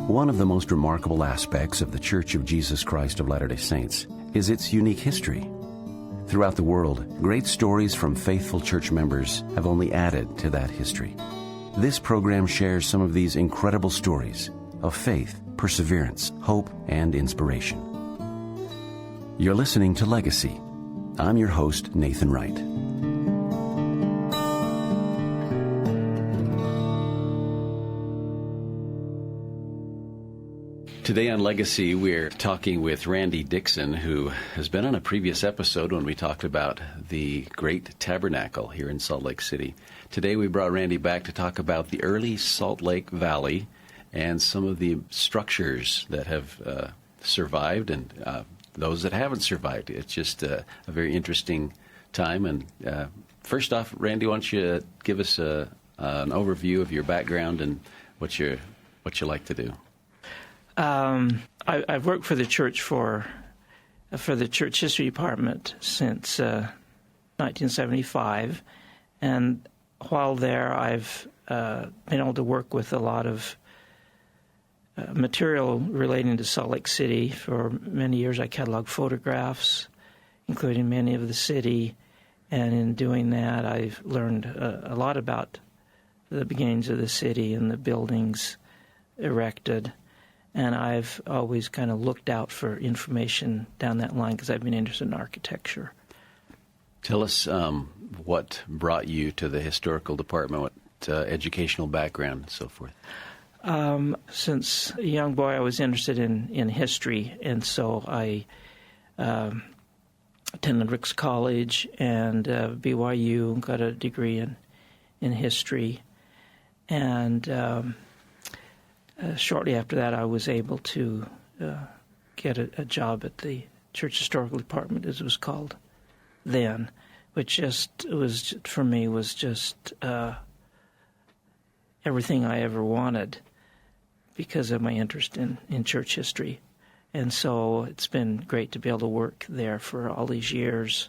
One of the most remarkable aspects of the Church of Jesus Christ of Latter-day Saints is its unique history. Throughout the world, great stories from faithful church members have only added to that history. This program shares some of these incredible stories of faith, perseverance, hope, and inspiration. You're listening to Legacy. I'm your host, Nathan Wright. Today on Legacy, we're talking with Randy Dixon, who has been on a previous episode when we talked about the Great Tabernacle here in Salt Lake City. Today we brought Randy back to talk about the early Salt Lake Valley and some of the structures that have survived and those that haven't survived. It's just a very interesting time. And first off, Randy, why don't you give us an overview of your background and what you like to do? I've worked for the church for the church history department since 1975, and while there, I've been able to work with a lot of material relating to Salt Lake City. For many years, I cataloged photographs, including many of the city, and in doing that, I've learned a lot about the beginnings of the city and the buildings erected. And I've always kind of looked out for information down that line because I've been interested in architecture. Tell us what brought you to the historical department, what educational background and so forth. Since a young boy, I was interested in history, and so I attended Ricks College and BYU, got a degree in history, and shortly after that, I was able to get a job at the Church Historical Department, as it was called then, which was everything I ever wanted because of my interest in church history. And so it's been great to be able to work there for all these years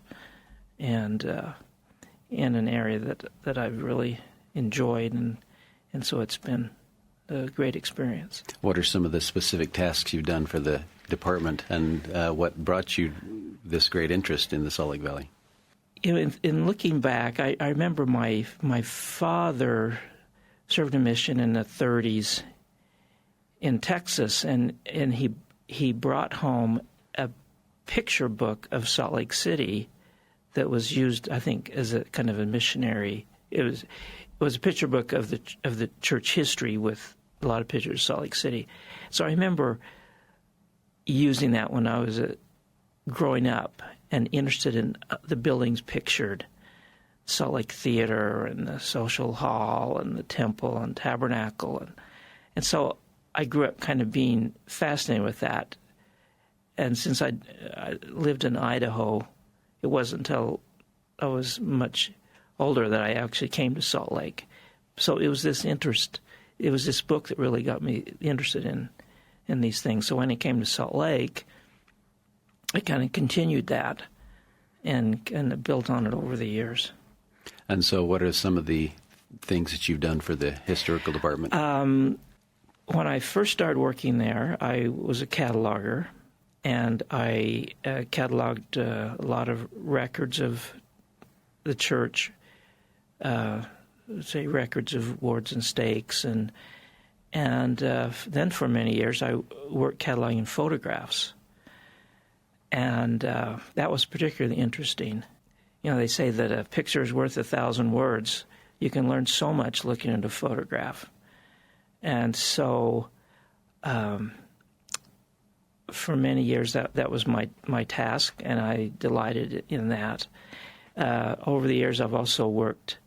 and in an area that I've really enjoyed, and so it's been a great experience. What are some of the specific tasks you've done for the department, and what brought you this great interest in the Salt Lake Valley? You know, in looking back, I remember my father served a mission in the 30s in Texas, and he brought home a picture book of Salt Lake City that was used, I think, as a kind of a missionary. It was a picture book of the church history with a lot of pictures of Salt Lake City. So I remember using that when I was growing up and interested in the buildings pictured, Salt Lake Theater and the Social Hall and the Temple and Tabernacle. And so I grew up kind of being fascinated with that. And since I lived in Idaho, it wasn't until I was much older that I actually came to Salt Lake. So it was this interest. It was this book that really got me interested in these things. So when it came to Salt Lake, I kind of continued that and built on it over the years. And so what are some of the things that you've done for the historical department? When I first started working there, I was a cataloger, and I cataloged a lot of records of the church, say records of wards and stakes, and then for many years I worked cataloging photographs, and that was particularly interesting. You know, they say that a picture is worth 1,000 words. You can learn so much looking at a photograph, and so for many years that was my task, and I delighted in that. Over the years, I've also worked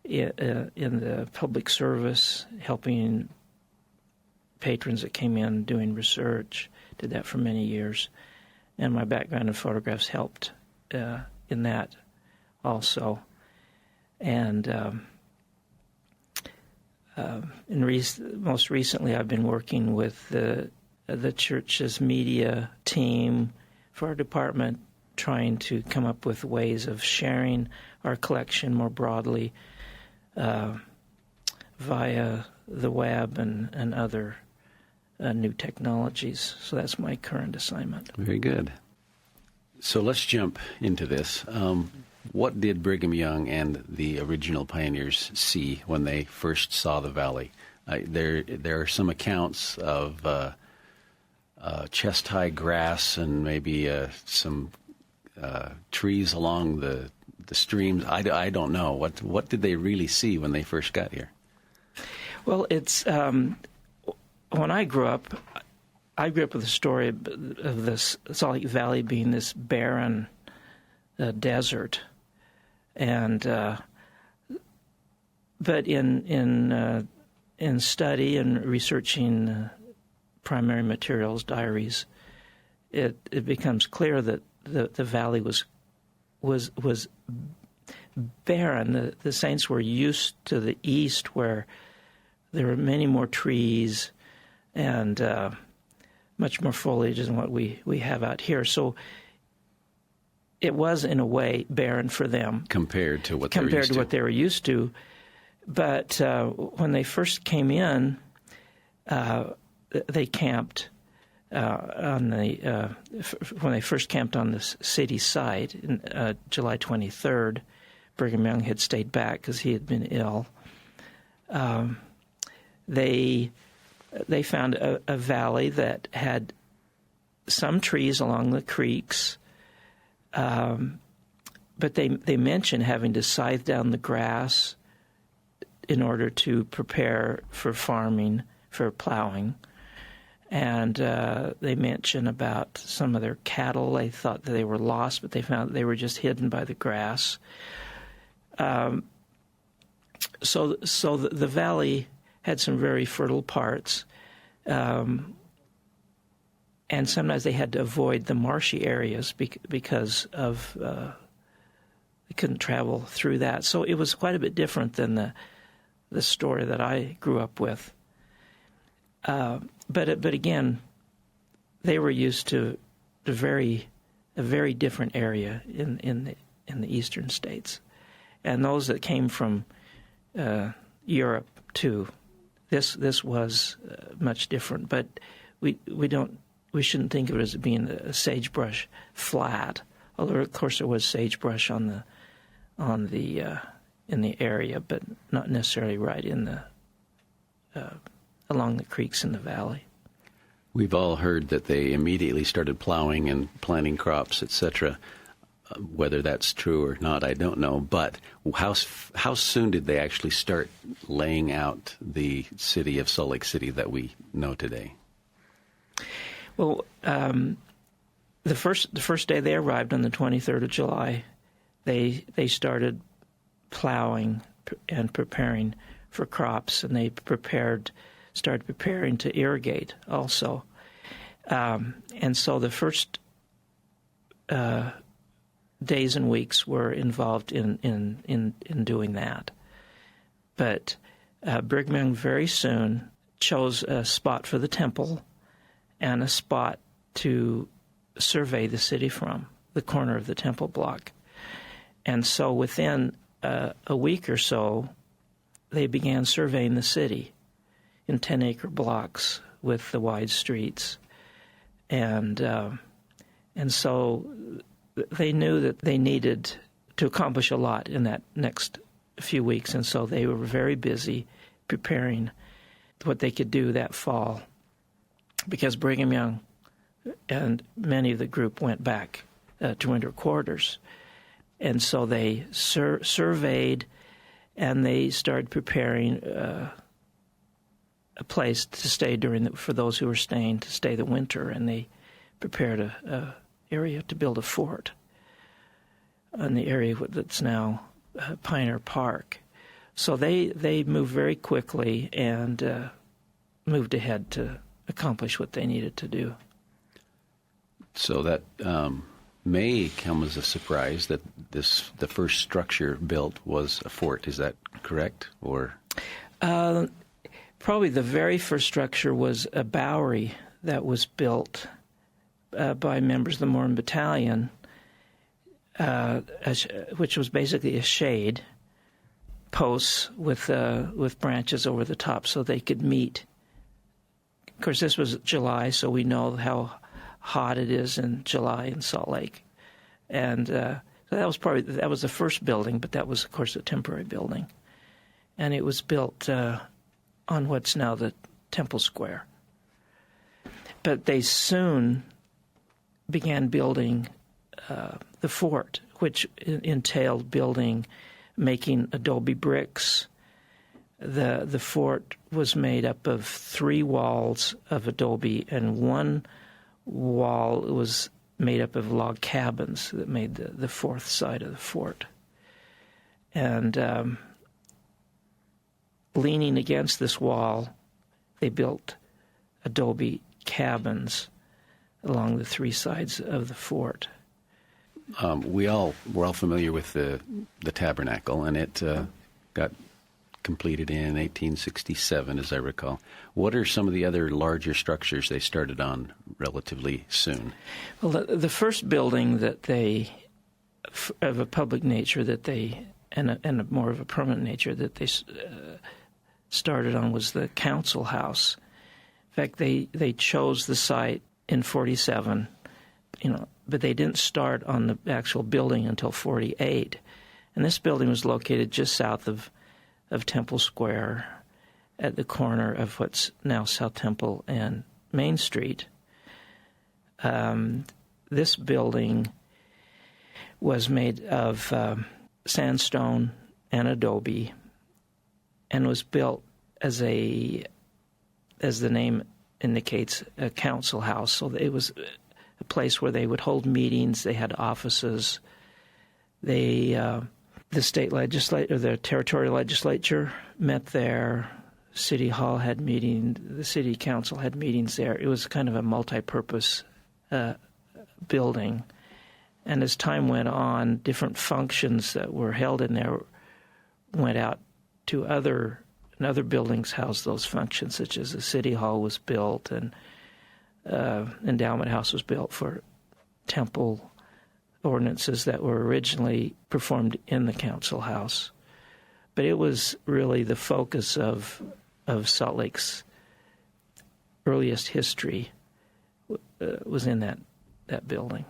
in the public service, helping patrons that came in doing research. Did that for many years, and my background in photographs helped in that also. And most recently, I've been working with the church's media team for our department, trying to come up with ways of sharing our collection more broadly via the web and other new technologies. So that's my current assignment. Very good. So let's jump into this. What did Brigham Young and the original pioneers see when they first saw the valley? There are some accounts of chest-high grass and maybe some trees along the streams. I don't know. What did they really see when they first got here? Well, it's when I grew up with the story of this Salt Lake Valley being this barren desert, and but in study and researching primary materials, diaries, it becomes clear that the valley was barren. The saints were used to the east, where there were many more trees and much more foliage than what we have out here. So it was, in a way, barren for them compared to what they were used to. But when they first came in, they camped when they first camped on the city side, July 23rd. Brigham Young had stayed back because he had been ill. They found a valley that had some trees along the creeks, but they mentioned having to scythe down the grass in order to prepare for farming, for plowing. And they mention about some of their cattle. They thought that they were lost, but they found that they were just hidden by the grass. So the valley had some very fertile parts, and sometimes they had to avoid the marshy areas because of they couldn't travel through that. So it was quite a bit different than the story that I grew up with. But again, they were used to a very different area in the eastern states, and those that came from Europe too. This was much different, but we shouldn't think of it as being a sagebrush flat. Although of course there was sagebrush in the area, but not necessarily right in the along the creeks in the valley. We've all heard that they immediately started plowing and planting crops, etc. Whether that's true or not, I don't know. But how soon did they actually start laying out the city of Salt Lake City that we know today? Well, the first day they arrived on the 23rd of July, they started plowing and preparing for crops, and they started preparing to irrigate also. And so the first days and weeks were involved in doing that. But Brigham Young very soon chose a spot for the temple and a spot to survey the city from, the corner of the temple block. And so within a week or so, they began surveying the city in 10-acre blocks with the wide streets. And so they knew that they needed to accomplish a lot in that next few weeks, and so they were very busy preparing what they could do that fall, because Brigham Young and many of the group went back to winter quarters. And so they surveyed, and they started preparing a place to stay for those who were staying to stay the winter, and they prepared a area to build a fort in the area that's now Pioneer Park. So they moved very quickly and moved ahead to accomplish what they needed to do. So that may come as a surprise that the first structure built was a fort. Is that correct? Or probably the very first structure was a Bowery that was built by members of the Mormon Battalion, which was basically a shade, posts with branches over the top, so they could meet Of course, this was July, so we know how hot it is in July in Salt Lake. And so that was the first building, but that was, of course, a temporary building. And it was built on what's now the Temple Square. But they soon began building the fort, which entailed making adobe bricks. The fort was made up of 3 walls of adobe, and 1 wall was made up of log cabins that made the fourth side of the fort. And leaning against this wall, they built adobe cabins along the 3 sides of the fort. We're all familiar with the tabernacle, and it got completed in 1867, as I recall. What are some of the other larger structures they started on relatively soon? Well, the first building that they, of a public nature, that they, and a more of a permanent nature, that they started on was the council house. In fact, they chose the site in 47, but they didn't start on the actual building until 48. And this building was located just south of Temple Square at the corner of what's now South Temple and Main Street. This building was made of sandstone and adobe and was built as the name indicates, a council house. So it was a place where they would hold meetings. They had offices. The state legislature, the territorial legislature met there. City Hall had meetings. The city council had meetings there. It was kind of a multi-purpose building. And as time went on, different functions that were held in there went out to other buildings housed those functions, such as the City Hall was built and Endowment House was built for temple ordinances that were originally performed in the council house. But it was really the focus of Salt Lake's earliest history was in that building.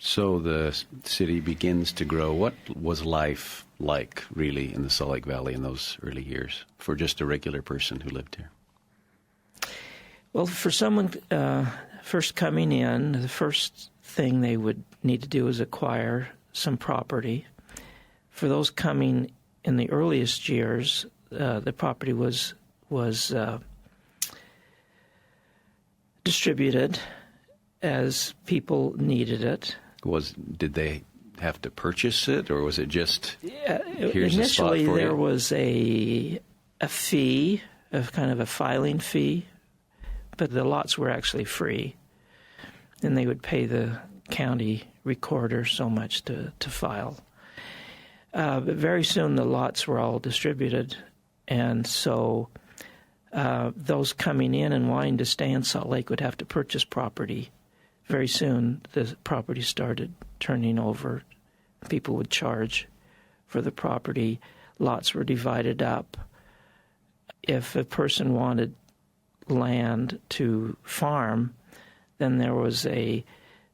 So the city begins to grow. What was life like, really, in the Salt Lake Valley in those early years for just a regular person who lived here? Well, for someone first coming in, the first thing they would need to do is acquire some property. For those coming in the earliest years, the property was distributed as people needed it. Did they have to purchase it, or was it just here's initially a spot for there you? was a fee, kind of a filing fee, but the lots were actually free, and they would pay the county recorder so much to file. But very soon the lots were all distributed, and so those coming in and wanting to stay in Salt Lake would have to purchase property. Very soon the property started turning over. People would charge for the property. Lots were divided up. If a person wanted land to farm, then there was a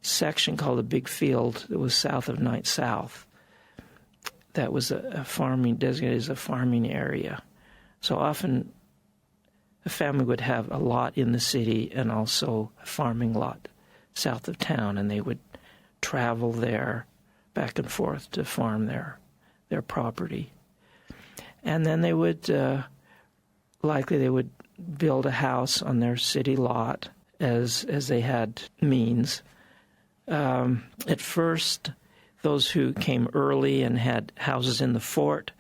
section called the Big Field that was south of Ninth South. That was designated as a farming area. So often a family would have a lot in the city and also a farming lot south of town, and they would travel there back and forth to farm their property. And then they would likely build a house on their city lot as they had means. At first, those who came early and had houses in the fort,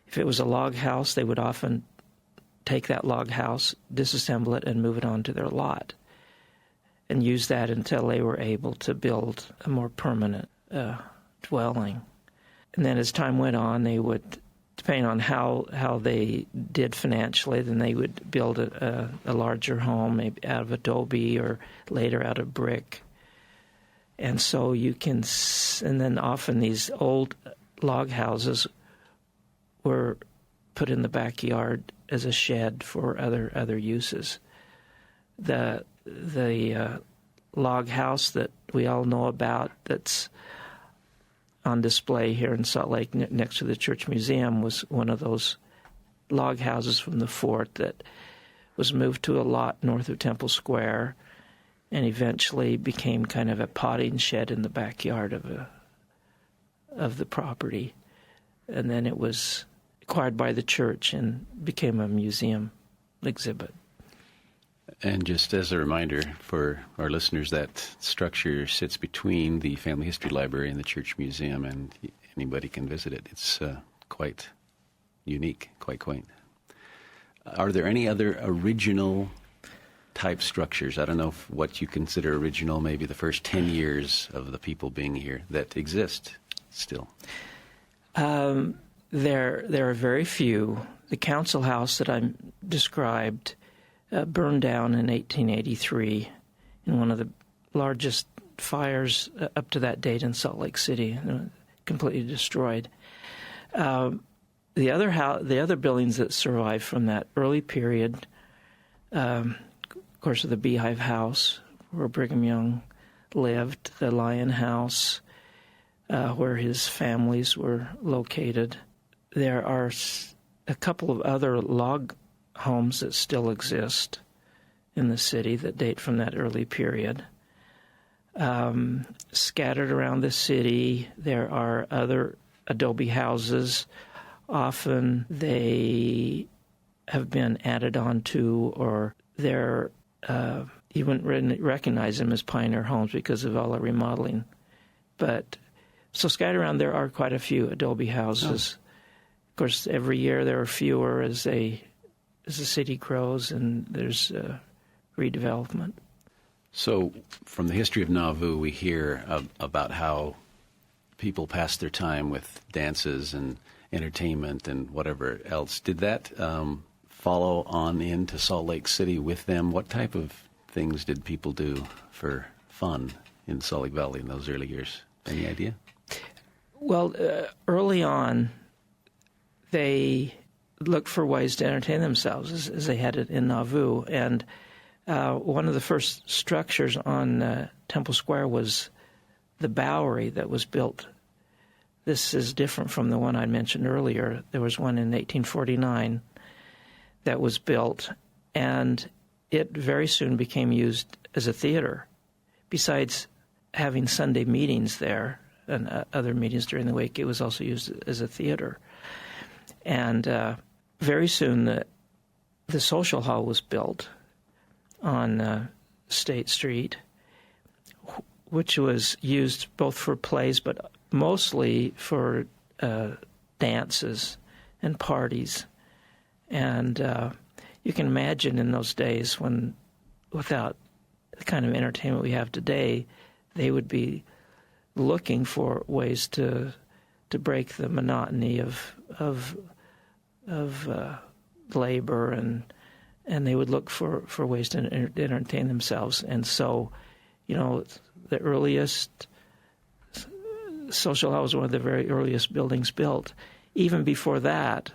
if it was a log house, they would often take that log house, disassemble it, and move it onto their lot, and use that until they were able to build a more permanent dwelling. And then as time went on, they would, depending on how they did financially, then they would build a larger home, maybe out of adobe or later out of brick. And so and then often these old log houses were put in the backyard as a shed for other uses. The log house that we all know about that's on display here in Salt Lake next to the Church Museum was one of those log houses from the fort that was moved to a lot north of Temple Square and eventually became kind of a potting shed in the backyard of the property. And then it was acquired by the church and became a museum exhibit. And just as a reminder for our listeners, that structure sits between the Family History Library and the Church Museum, and anybody can visit it. It's quite unique, quite quaint. Are there any other original type structures? I don't know what you consider original, maybe the first 10 years of the people being here, that exist still. There are very few. The council house that I described burned down in 1883 in one of the largest fires up to that date in Salt Lake City, completely destroyed. The other buildings that survived from that early period, of course, the Beehive House, where Brigham Young lived, the Lion House, where his families were located. There are a couple of other log homes that still exist in the city that date from that early period. Scattered around the city, there are other adobe houses. Often they have been added onto, or they're you wouldn't recognize them as pioneer homes because of all the remodeling. But so scattered around, there are quite a few adobe houses. Oh. Of course, every year there are fewer as the city grows and there's redevelopment. So from the history of Nauvoo, we hear about how people pass their time with dances and entertainment and whatever else. Did that follow on into Salt Lake City with them? What type of things did people do for fun in Salt Lake Valley in those early years? Any idea? Well, early on, they looked for ways to entertain themselves as they had it in Nauvoo. And one of the first structures on Temple Square was the Bowery that was built. This is different from the one I mentioned earlier. There was one in 1849 that was built, and it very soon became used as a theater. Besides having Sunday meetings there and other meetings during the week, it was also used as a theater. And very soon the social hall was built on State Street, which was used both for plays but mostly for dances and parties. And you can imagine in those days when, without the kind of entertainment we have today, they would be looking for ways to break the monotony of labor, and they would look for ways to entertain themselves. And so, the earliest social hall was one of the very earliest buildings built. Even before that,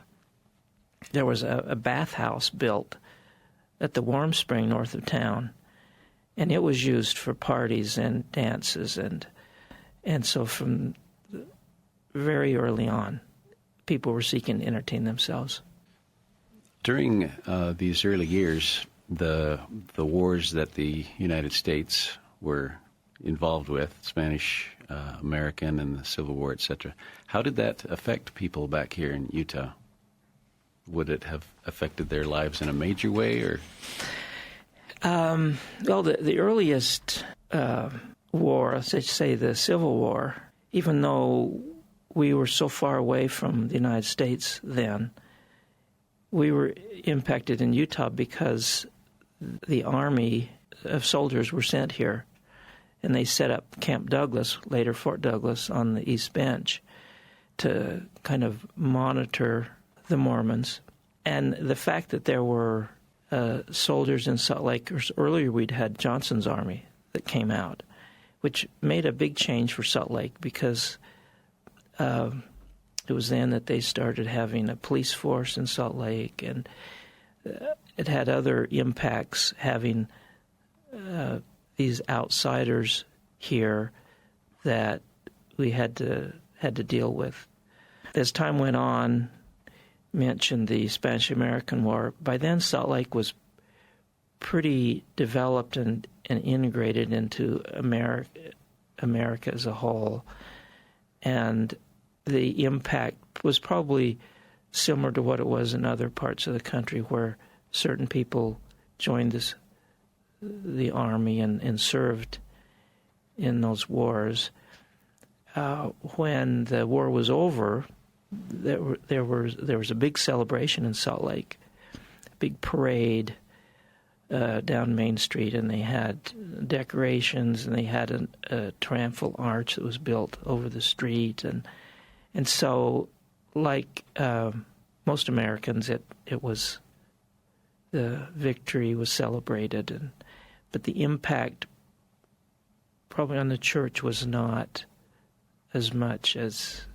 there was a bathhouse built at the Warm Spring north of town, and it was used for parties and dances, and so from very early on, people were seeking to entertain themselves. During these early years, the wars that the United States were involved with, Spanish, American, and the Civil War, etc., how did that affect people back here in Utah? Would it have affected their lives in a major way, or? Well, the earliest war, let's say the Civil War, even though we were so far away from the United States then, we were impacted in Utah because the army of soldiers were sent here, and they set up Camp Douglas, later Fort Douglas, on the East Bench to kind of monitor the Mormons. And the fact that there were soldiers in Salt Lake, earlier we'd had Johnson's army that came out, which made a big change for Salt Lake because it was then that they started having a police force in Salt Lake, and it had other impacts having these outsiders here that we had to deal with. As time went on, mentioned the Spanish-American War. By then, Salt Lake was pretty developed and integrated into America as a whole, and the impact was probably similar to what it was in other parts of the country, where certain people joined the army and served in those wars. When the war was over, there was a big celebration in Salt Lake, a big parade down Main Street, and they had decorations, and they had a triumphal arch that was built over the street, and so, like most Americans, it was, the victory was celebrated, but the impact probably on the church was not as much as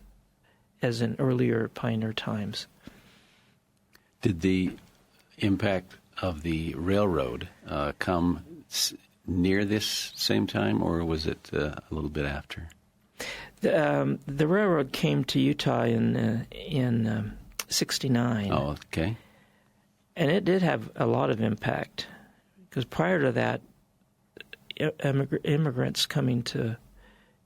in earlier pioneer times. Did the impact of the railroad come near this same time, or was it a little bit after? The railroad came to Utah in '69. Oh, okay. And it did have a lot of impact, because prior to that, immigrants coming to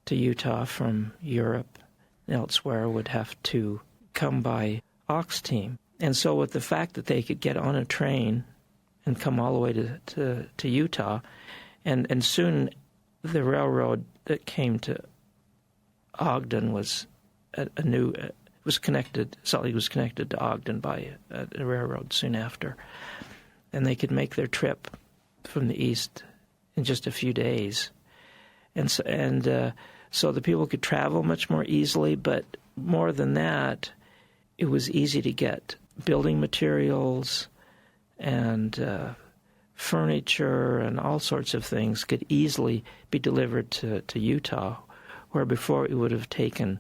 Utah from Europe and elsewhere would have to come by ox team. And so with the fact that they could get on a train and come all the way to Utah, and soon the railroad that came to Ogden was was connected. Salt Lake was connected to Ogden by a railroad soon after, and they could make their trip from the east in just a few days, and so the people could travel much more easily. But more than that, it was easy to get building materials and furniture and all sorts of things could easily be delivered to Utah, where before it would have taken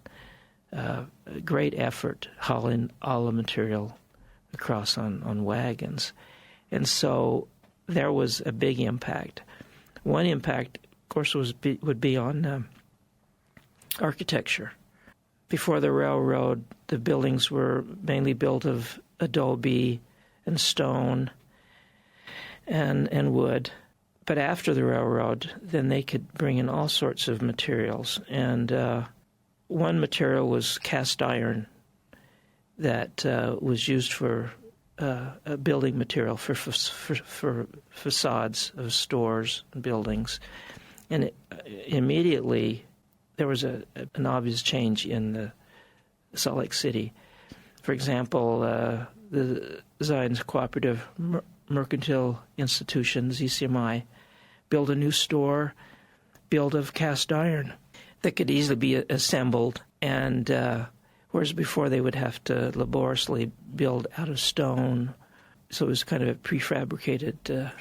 a great effort hauling all the material across on wagons. And so there was a big impact. One impact, of course, would be on architecture. Before the railroad, the buildings were mainly built of adobe and stone and wood. But after the railroad, then they could bring in all sorts of materials. And one material was cast iron that was used for a building material for facades of stores and buildings. And immediately there was an obvious change in the Salt Lake City. For example, the Zion's Cooperative Mercantile Institution, ZCMI, built a new store built of cast iron that could easily be assembled, and whereas before they would have to laboriously build out of stone, so it was kind of a prefabricated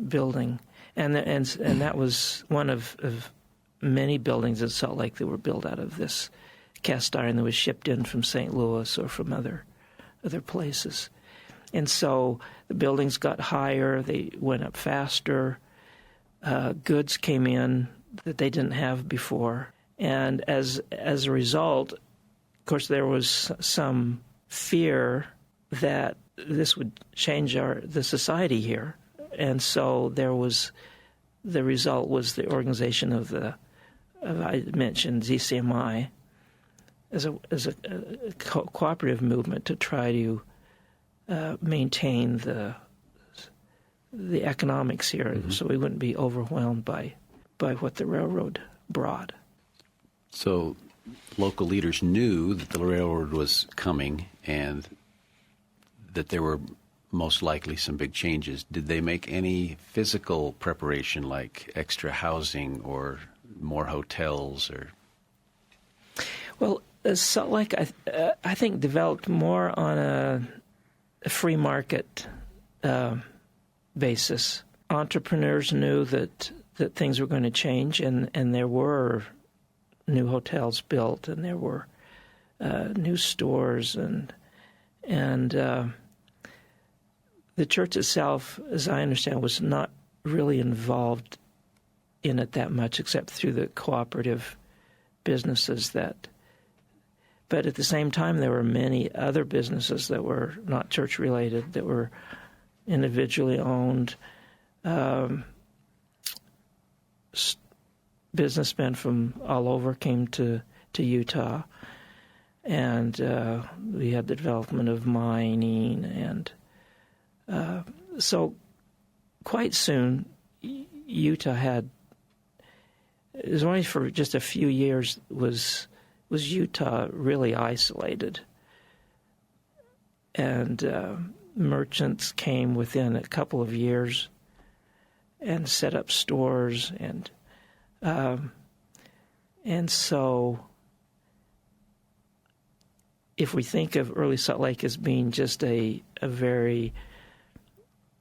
building, and that was one of many buildings in Salt Lake that were built out of this cast iron that was shipped in from St. Louis or from other places. And so the buildings got higher, they went up faster, goods came in that they didn't have before. And as a result, of course, there was some fear that this would change the society here. And so the result was the organization of I mentioned ZCMI as a cooperative movement to try to maintain the economics here, so we wouldn't be overwhelmed by what the railroad brought. So local leaders knew that the railroad was coming and that there were most likely some big changes. Did they make any physical preparation, like extra housing or more hotels? Or Well, Salt Lake, I think, developed more on a free market basis. Entrepreneurs knew that things were going to change, and there were new hotels built, and there were new stores, and the church itself, as I understand, was not really involved in it that much, except through the cooperative businesses but at the same time, there were many other businesses that were not church-related, that were individually owned. Businessmen from all over came to Utah, and we had the development of mining, and so quite soon, Utah had. It was only for just a few years was Utah really isolated, and merchants came within a couple of years and set up stores, and so if we think of early Salt Lake as being just a very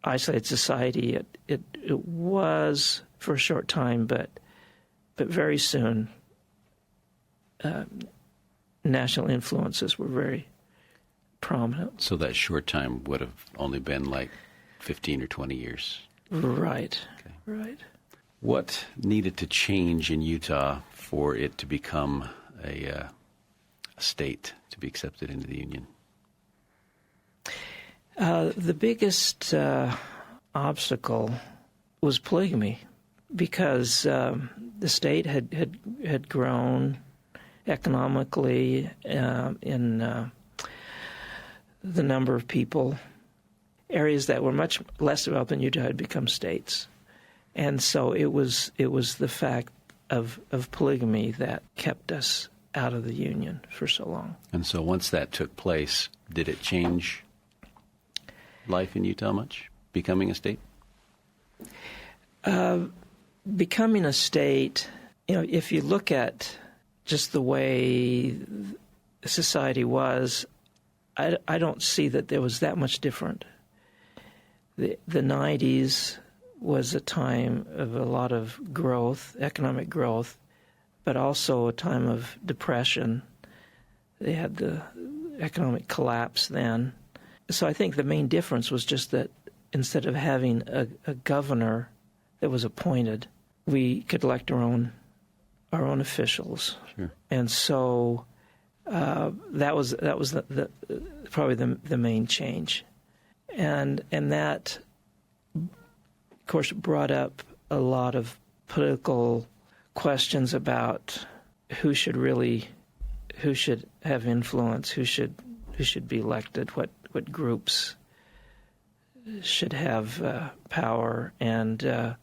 isolated society, it was for a short time, but very soon national influences were very prominent. So that short time would have only been like 15 or 20 years. Right, Okay. right. What needed to change in Utah for it to become a state, to be accepted into the Union? The biggest obstacle was polygamy, because the state had grown economically in the number of people. Areas that were much less developed than Utah had become states. And so it was the fact of polygamy that kept us out of the Union for so long. And so once that took place, did it change life in Utah much, becoming a state? Becoming a state, if you look at just the way society was, I don't see that there was that much different. The 90s was a time of a lot of growth, economic growth, but also a time of depression. They had the economic collapse then. So I think the main difference was just that instead of having a governor that was appointed, we could elect our own officials. Sure. And so that was probably the main change, and that, of course, brought up a lot of political questions about who should have influence, who should be elected, what groups should have power, and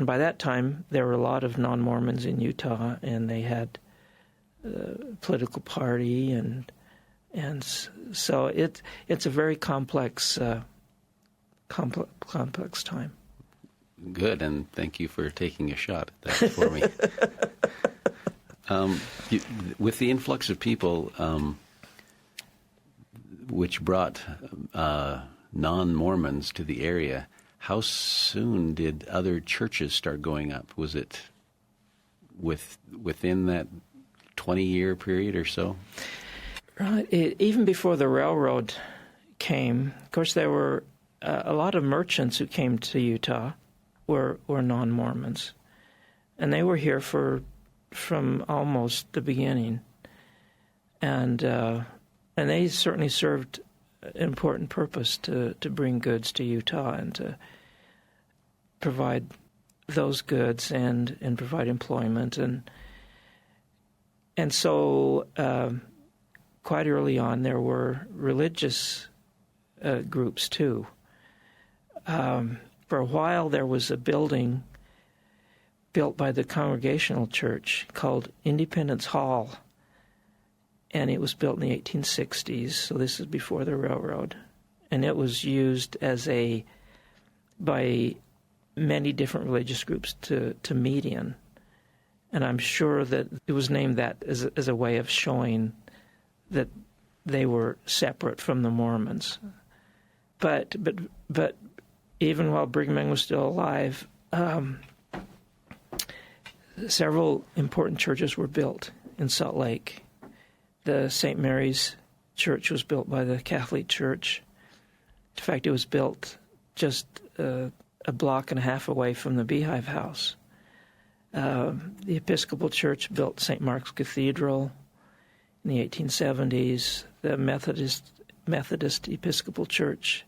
by that time there were a lot of non-Mormons in Utah, and they had a political party, and so it's a very complex time. Good, and thank you for taking a shot at that for me. With the influx of people, which brought non-Mormons to the area, how soon did other churches start going up? Was it within that 20-year period or so? Right. Even before the railroad came, of course, there were a lot of merchants who came to Utah were non-Mormons, and they were here from almost the beginning, and they certainly served an important purpose to bring goods to Utah and to provide those goods and provide employment, and so quite early on there were religious groups too. For a while there was a building built by the Congregational Church called Independence Hall, and it was built in the 1860s, so this is before the railroad, and it was used by many different religious groups to meet in, and I'm sure that it was named that as a way of showing that they were separate from the Mormons. But even while Brigham Young was still alive, several important churches were built in Salt Lake. The St. Mary's Church was built by the Catholic Church. In fact, it was built just a a block and a half away from the Beehive House. The Episcopal Church built St. Mark's Cathedral in the 1870s. The Methodist Episcopal Church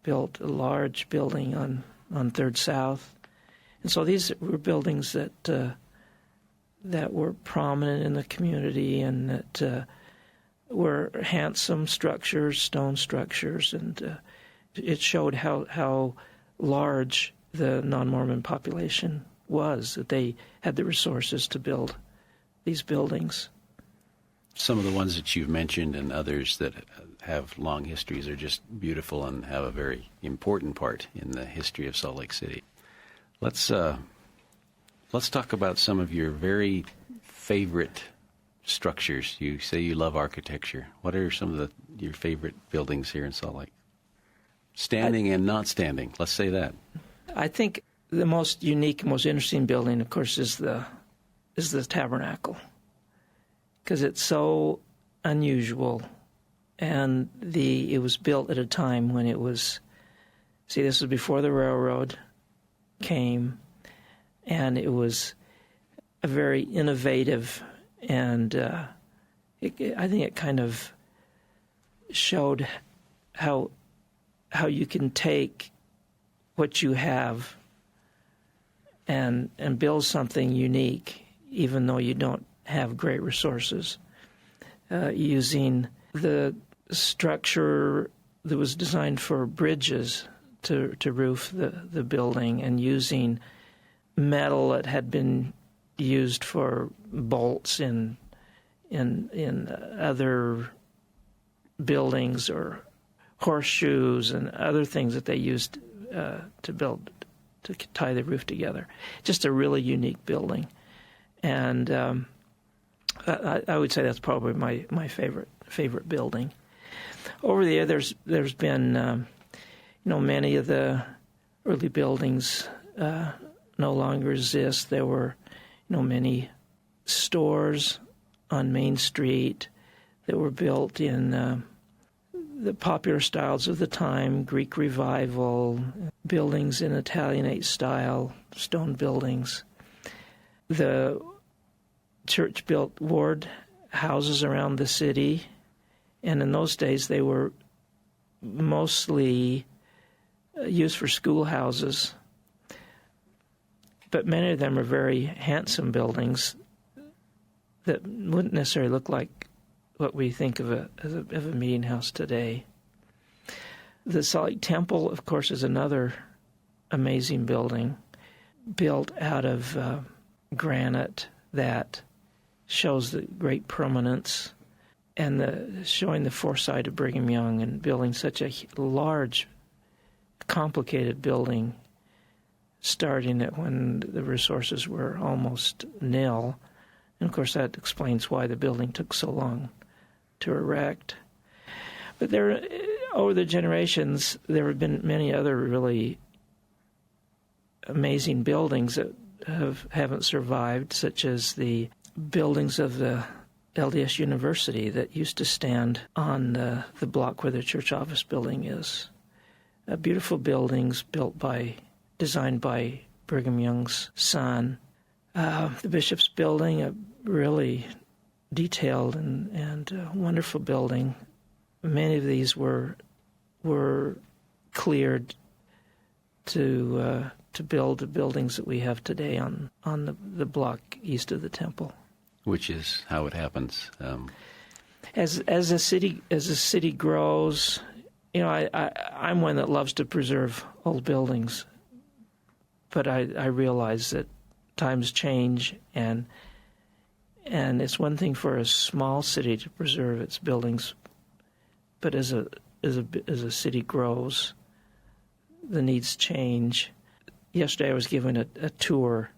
built a large building on 3rd South. And so these were buildings that were prominent in the community and that were handsome structures, stone structures, and it showed how large the non-Mormon population was, that they had the resources to build these buildings. Some of the ones that you've mentioned and others that have long histories are just beautiful and have a very important part in the history of Salt Lake City. Let's talk about some of your very favorite structures. You say you love architecture. What are some of your favorite buildings here in Salt Lake? Standing and not standing. Let's say that. I think the most unique, most interesting building, of course, is the Tabernacle, because it's so unusual, and it was built at a time when it was. See, this was before the railroad came, and it was a very innovative, and I think it kind of showed how you can take what you have and build something unique, even though you don't have great resources, using the structure that was designed for bridges to roof the building, and using metal that had been used for bolts in other buildings, or horseshoes and other things that they used to tie the roof together. Just a really unique building, and I would say that's probably my favorite building. Over the years, there's been many of the early buildings no longer exist. There were many stores on Main Street that were built in the popular styles of the time, Greek Revival, buildings in Italianate style, stone buildings. The church built ward houses around the city, and in those days they were mostly used for schoolhouses, but many of them are very handsome buildings that wouldn't necessarily look like what we think of as a meeting house today. The Salt Lake Temple, of course, is another amazing building built out of granite that shows the great permanence and showing the foresight of Brigham Young in building such a large, complicated building, starting it when the resources were almost nil. And of course, that explains why the building took so long to erect. But over the generations, there have been many other really amazing buildings that haven't survived, such as the buildings of the LDS University that used to stand on the block where the church office building is. Beautiful buildings designed by Brigham Young's son. The Bishop's Building, a really detailed and wonderful building. Many of these were cleared to build the buildings that we have today on the block east of the temple. Which is how it happens. As a city grows, I'm one that loves to preserve old buildings, but I realize that times change, and it's one thing for a small city to preserve its buildings, but as a city grows, the needs change. Yesterday I was given a tour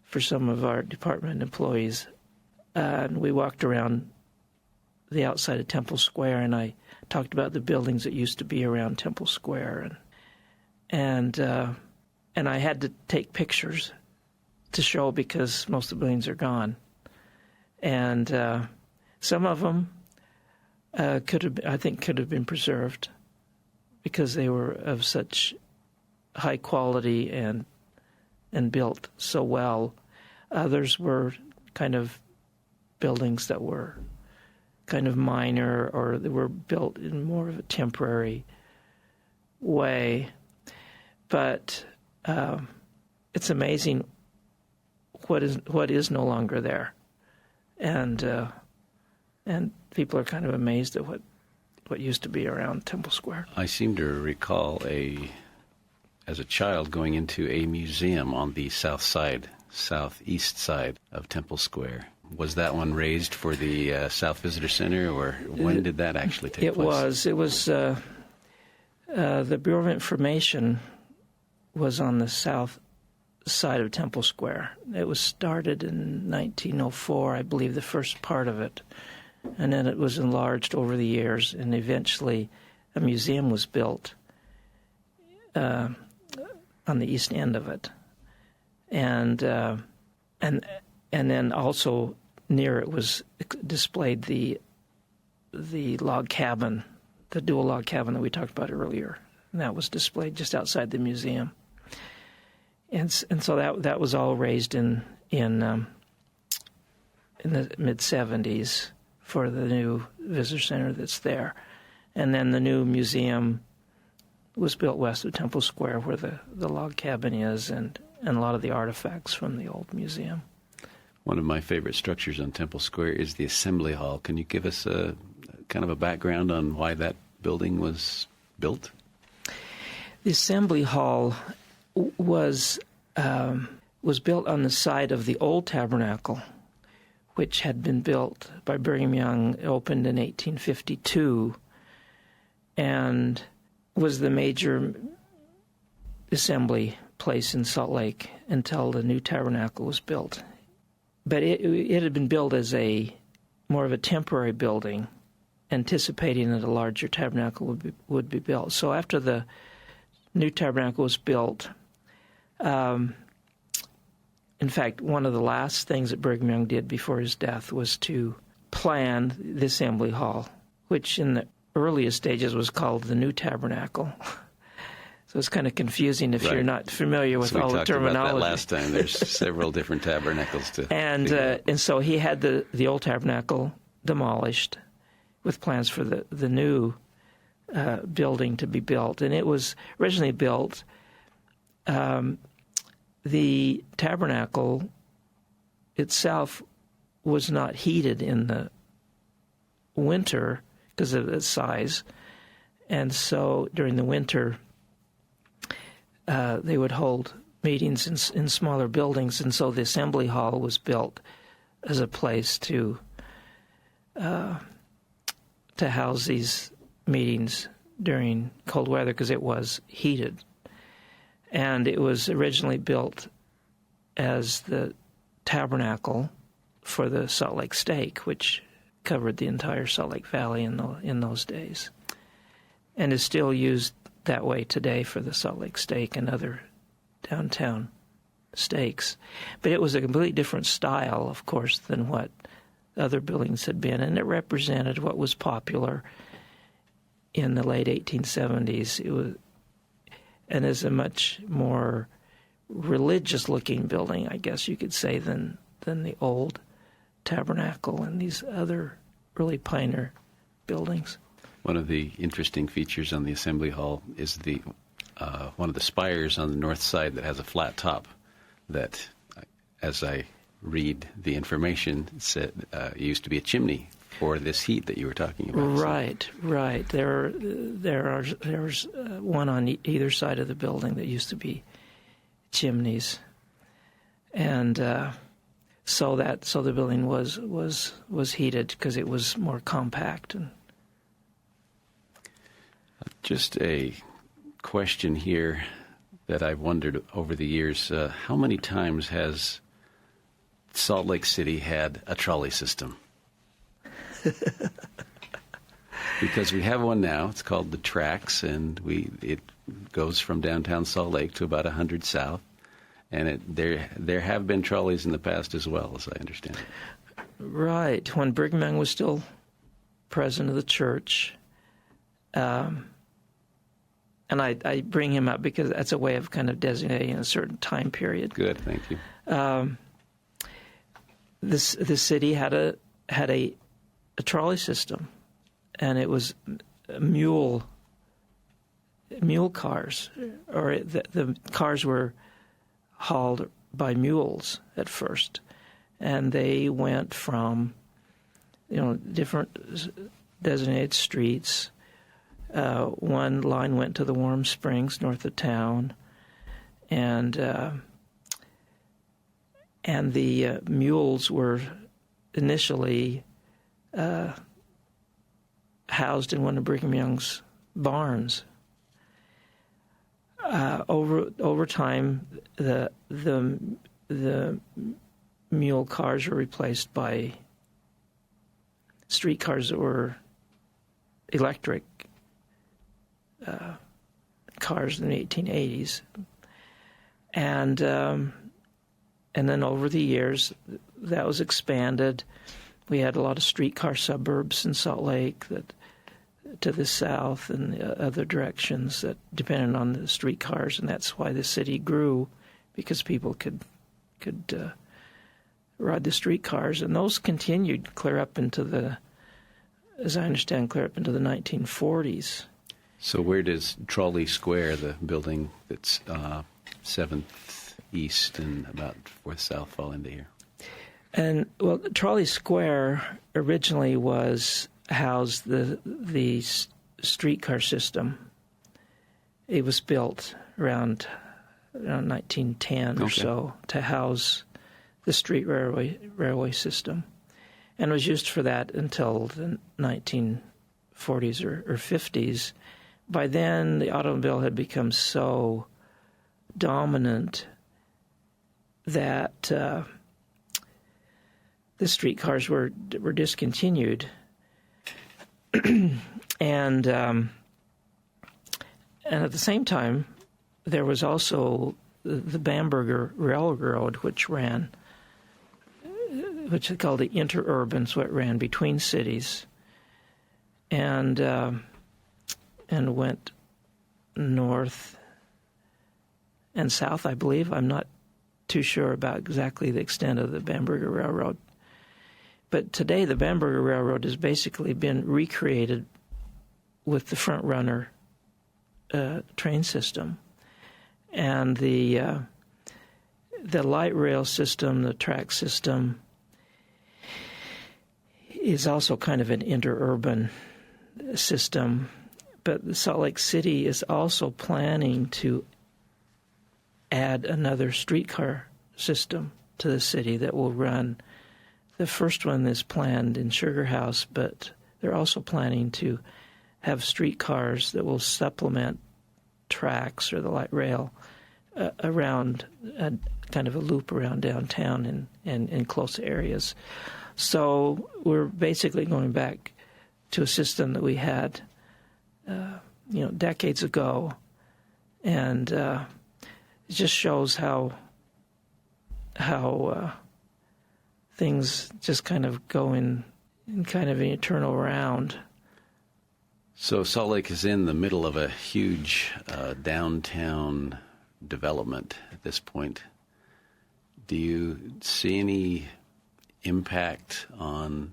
for some of our department employees, and we walked around the outside of Temple Square, and I talked about the buildings that used to be around Temple Square, and I had to take pictures to show because most of the buildings are gone, and some of them could have been preserved because they were of such high quality and built so well. Others were kind of buildings that were kind of minor, or they were built in more of a temporary way. But it's amazing what is no longer there, and people are kind of amazed at what used to be around Temple Square. I seem to recall as a child, going into a museum on the southeast side of Temple Square. Was that one raised for the South Visitor Center, or when did that actually take place? It was the Bureau of Information was on the south side of Temple Square. It was started in 1904, I believe, the first part of it. And then it was enlarged over the years, and eventually a museum was built on the east end of it. And then also near it was displayed the log cabin, the dual log cabin that we talked about earlier. And that was displayed just outside the museum. And so that was all raised in the mid-'70s for the new visitor center that's there. And then the new museum was built west of Temple Square, where the log cabin is, and a lot of the artifacts from the old museum. One of my favorite structures on Temple Square is the Assembly Hall. Can you give us a kind of a background on why that building was built? The Assembly Hall was built on the site of the old tabernacle, which had been built by Brigham Young, opened in 1852, and was the major assembly place in Salt Lake until the new tabernacle was built. But it had been built as more of a temporary building, anticipating that a larger tabernacle would be built. So after the new tabernacle was built, in fact, one of the last things that Brigham Young did before his death was to plan the Assembly Hall, which in the earliest stages was called the New Tabernacle. So it's kind of confusing if you're not familiar with all the terminology. We talked about that last time. There's several different tabernacles to and so he had the old tabernacle demolished with plans for the new building to be built. And it was originally built. The tabernacle itself was not heated in the winter because of its size, and so during the winter they would hold meetings in smaller buildings, and so the Assembly Hall was built as a place to house these meetings during cold weather because it was heated. And it was originally built as the tabernacle for the Salt Lake Stake, which covered the entire Salt Lake Valley in those days, and is still used that way today for the Salt Lake Stake and other downtown stakes. But it was a completely different style, of course, than what other buildings had been, and it represented what was popular in the late 1870s. It was, and is a much more religious-looking building, I guess you could say, than the old tabernacle and these other early pioneer buildings. One of the interesting features on the Assembly Hall is the one of the spires on the north side that has a flat top that, as I read the information, said used to be a chimney for this heat that you were talking about. Right. There's one on either side of the building that used to be chimneys, and so the building was heated because it was more compact. And just a question here that I've wondered over the years: how many times has Salt Lake City had a trolley system? Because we have one now. It's called the Tracks, and it goes from downtown Salt Lake to about 100 south. And there have been trolleys in the past as well, as I understand it. Right. When Brigham Young was still president of the church, And I bring him up because that's a way of kind of designating a certain time period. Good, thank you. The city had a trolley system, and it was mule cars, or the cars were hauled by mules at first, and they went from different designated streets. One line went to the Warm Springs north of town, and the mules were initially housed in one of Brigham Young's barns. Over time, the mule cars were replaced by streetcars that were electric cars in the 1880s, and then over the years that was expanded. We had a lot of streetcar suburbs in Salt Lake that to the south and the other directions that depended on the streetcars, and that's why the city grew, because people could ride the streetcars, and those continued clear up into the 1940s. So where does Trolley Square, the building that's 7th East and about 4th South, fall into here? And, well, Trolley Square originally housed the streetcar system. It was built around 1910 or so to house the street railway system, and was used for that until the 1940s or 50s. By then, the automobile had become so dominant that the streetcars were discontinued, and at the same time, there was also the Bamberger Railroad, which is called the interurban, so it ran between cities, and went north and south, I believe. I'm not too sure about exactly the extent of the Bamberger Railroad. But today the Bamberger Railroad has basically been recreated with the front runner train system. And the light rail system, the track system, is also kind of an interurban system. But Salt Lake City is also planning to add another streetcar system to the city that will run. The first one is planned in Sugar House, but they're also planning to have streetcars that will supplement tracks or the light rail around kind of a loop around downtown and in close areas. So we're basically going back to a system that we had decades ago, and it just shows how things just kind of go in kind of an eternal round. So Salt Lake is in the middle of a huge downtown development at this point. Do you see any impact on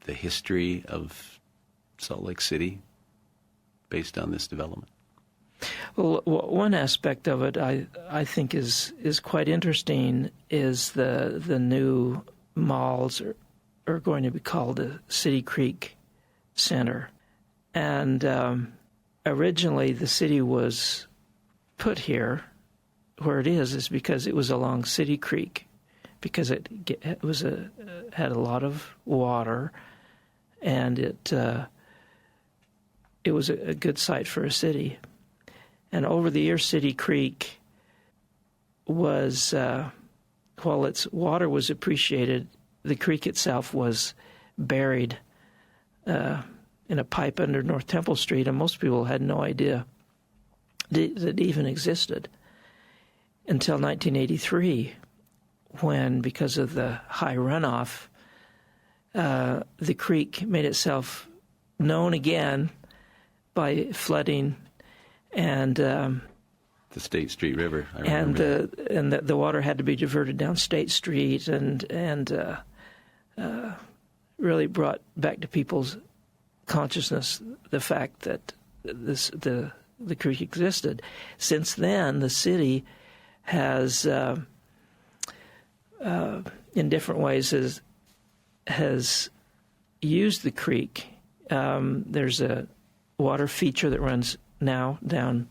the history of Salt Lake City based on this development? Well, one aspect of it I think is quite interesting is the new malls are going to be called the City Creek Center. And originally the city was put here where it is because it was along City Creek, because it had a lot of water, and it was a good site for a city. And over the years, City Creek was, while its water was appreciated, the creek itself was buried in a pipe under North Temple Street, and most people had no idea that it even existed until 1983, when, because of the high runoff, the creek made itself known again by flooding and The State Street River. I remember and the water had to be diverted down State Street, and really brought back to people's consciousness the fact that the creek existed. Since then, the city has, in different ways, has used the creek. There's a water feature that runs now down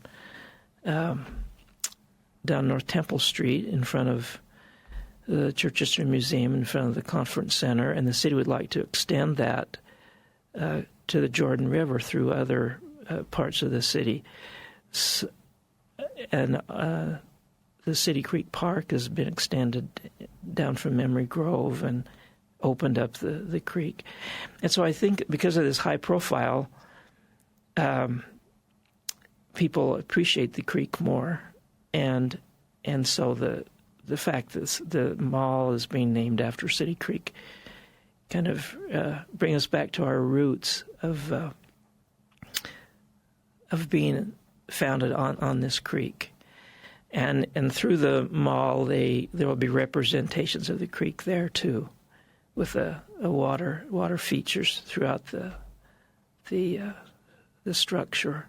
North Temple Street in front of the Church History Museum, in front of the Conference Center, and the city would like to extend that to the Jordan River through other parts of the city. And the City Creek Park has been extended down from Memory Grove and opened up the creek. And so I think because of this high profile, people appreciate the creek more, and so the fact that the mall is being named after City Creek kind of bring us back to our roots of being founded on this creek. And through the mall, there will be representations of the creek there too, with a water features throughout the structure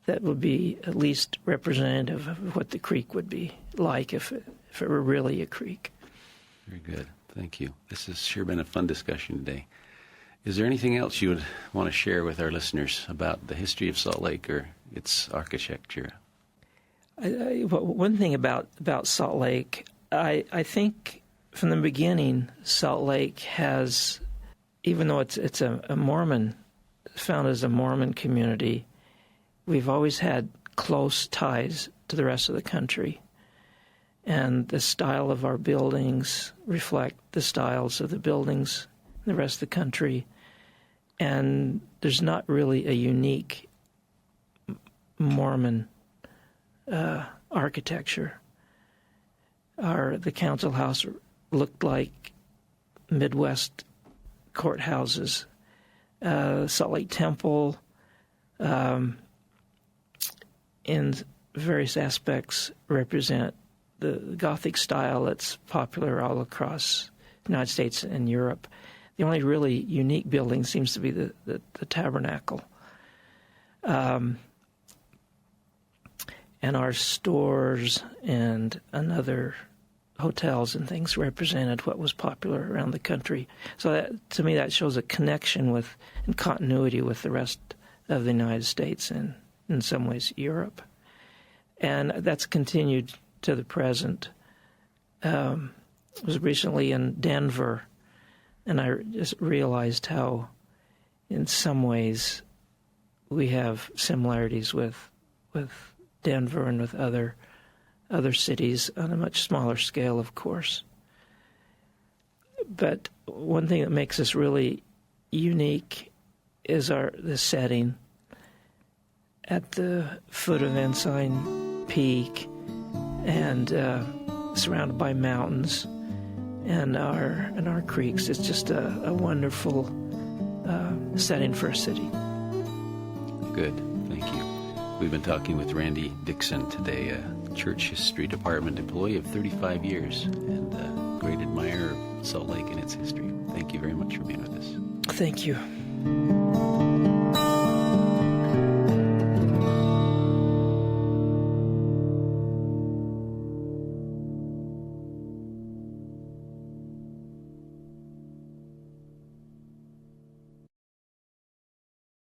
that would be at least representative of what the creek would be like if it were really a creek. Very good. Thank you. This has sure been a fun discussion today. Is there anything else you would want to share with our listeners about the history of Salt Lake or its architecture? One thing about Salt Lake, I think from the beginning, Salt Lake has, even though it's a Mormon, founded as a Mormon community, we've always had close ties to the rest of the country. And the style of our buildings reflect the styles of the buildings in the rest of the country. And there's not really a unique Mormon architecture. The council house looked like Midwest courthouses. Salt Lake Temple, in various aspects, represent the Gothic style that's popular all across the United States and Europe. The only really unique building seems to be the tabernacle. And our stores and other hotels and things represented what was popular around the country. So that, to me, that shows a connection with and continuity with the rest of the United States and, in some ways, Europe. And that's continued to the present. I was recently in Denver, and I just realized how, in some ways, we have similarities with Denver and with other cities on a much smaller scale, of course. But one thing that makes us really unique is the setting at the foot of Ensign Peak, and surrounded by mountains and our creeks. It's just a wonderful setting for a city. Good, thank you. We've been talking with Randy Dixon today, a Church History Department employee of 35 years and a great admirer of Salt Lake and its history. Thank you very much for being with us. Thank you.